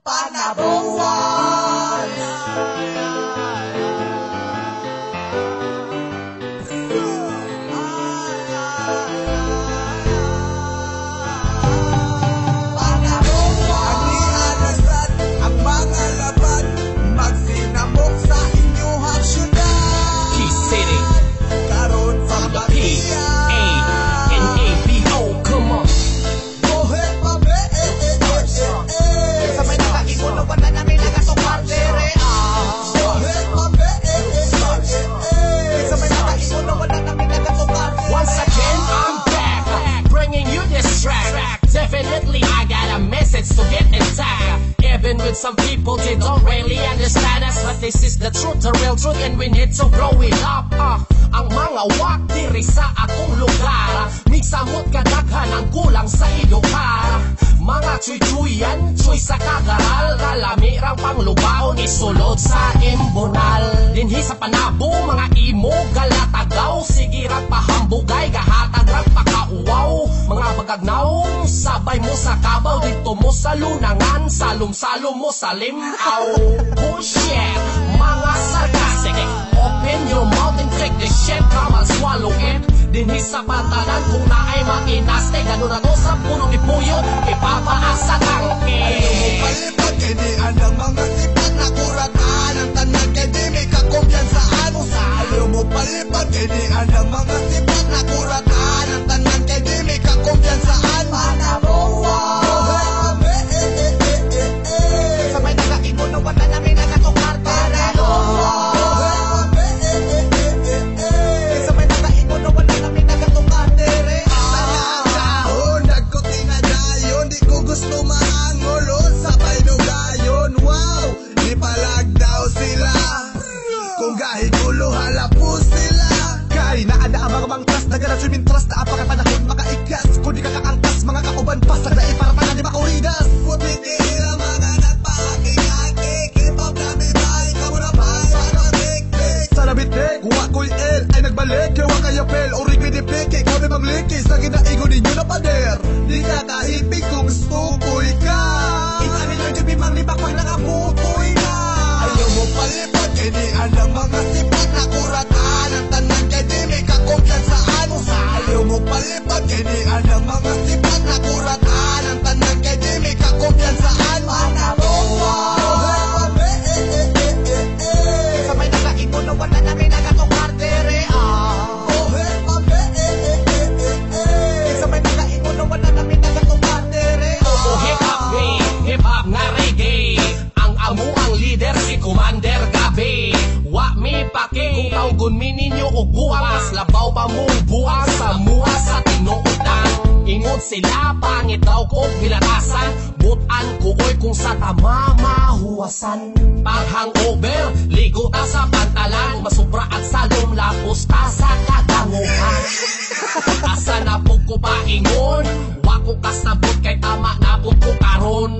panabuhay. Definitely I got a message to get intact. Even with some people they don't really understand us, but this is the truth, the real truth, and we need to grow it up. Ang mga wak diri sa akong lugar, migsamot kadaghan ang kulang sa edukar. Mga chuy-chuyan, chuy sa kagaral, kalamirang panglubaon isulod sa imbonal. Dinhi sa panabo, mga imo galatagaw, sige rang pahambugay, gahatag rang pakauwaw. Mga bagagnaw, sabay mo sa kabaw, dito mo sa lunangan, salum-salum mo sa limaw. Bullshit, mga sarcastic, open your mouth and take the shit, come and swallow it. Dinhi sa pantanan kung naay makinaste, gano'n na to sa punong ipuyo, ipapaas sa tangke. Ayaw mo palipad, kay di anang mga sipat na kuratan, ang tanan kay di may kakumpiyansaan. Ayaw mo palipad, kay di anang mga sipat na kuratan, ang tanan kay di may kakumpiyansaan. Panabuhay. Sa may nakaibon na wala namin nakatukar. Panabuhay. Sa may nakaibon na wala namin nakatukar. Oh, nagkutinadayon, di ko gusto maangolon sa painugayon. Wow, di palag daw sila, kung gahit ulo halapos sila. Kay naada ang mga mangtras, nagana swimming trust na apakay panahon makaikas. Kung di ka kaangkas, mga kauban pasag na iparapana di makuridas. Puti nila mga nagpakingakik, hip-hop na bibay, kamo na bay, para tik-tik. Sa nabit-tik, kuha ko'y el, ay nagbalik, kawa kayo pel, o rig minipik, ikaw di maglikis, na ginaigo ninyo na pader. Di ka kahipig kung stukoy ka, isa ninyo di bimang libak pag nakaputoy na. Ayaw mo palipad, kay di anang mga sipat na kuratan, ang tanan kay di may kakumpiyansaan. Ayaw mo palipad, kay di anang mga sipat na kuratan, ang tanan kay di may kakumpiyansaan. Panabuhay. Sa may nakaibon na wala namin nakatukar dere. Sa may nakaibon na wala namin nakatukar dere. Hip-hop nga reggae, ang amo ang leader si Commander Gabi. Wa mi pake kung tawgon mi ninyo og buang, mas labaw pa mo buang sa mua sa tinuodan. Ingon sila pangit daw ko bilatasan, butan ko oy kung sa tama mahuwasan. Pag hangover, ligo ta sa pantalan, masubra at salom lapos ta sa kadanguhan. Asa na po ko paingon, wa ko kasabot kay tama na po ko karon.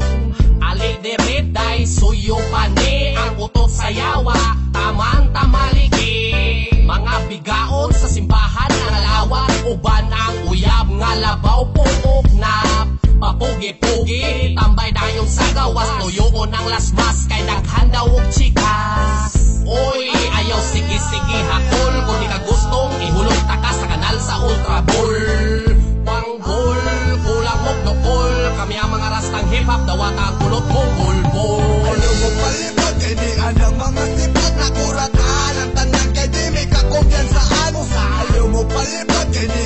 Ali dirit day suyo pani, ang utot sa yawa, tamang tamaligi. Mga bigaon sa simbahan nga lawa, uban ang uyab nga labaw pupok na. Papugi-pugi, tambay dayong sa gawas, tuyoon ang lasmas kay naghandaw og chikas. Oy, ayaw sige-sige hakol, kung di ka gustong ihulog ta ka sa kanal sa Ultra Bull. Panggol, kulang mong nukol, kami ang mga rastang hip-hop, dawat ang kulot mong bulbul. Ayaw mo palipad, kay di anang mga sipat na kuratan, ang tanan kay di may kakumpiyansaan. Ayaw mo palipad, kay di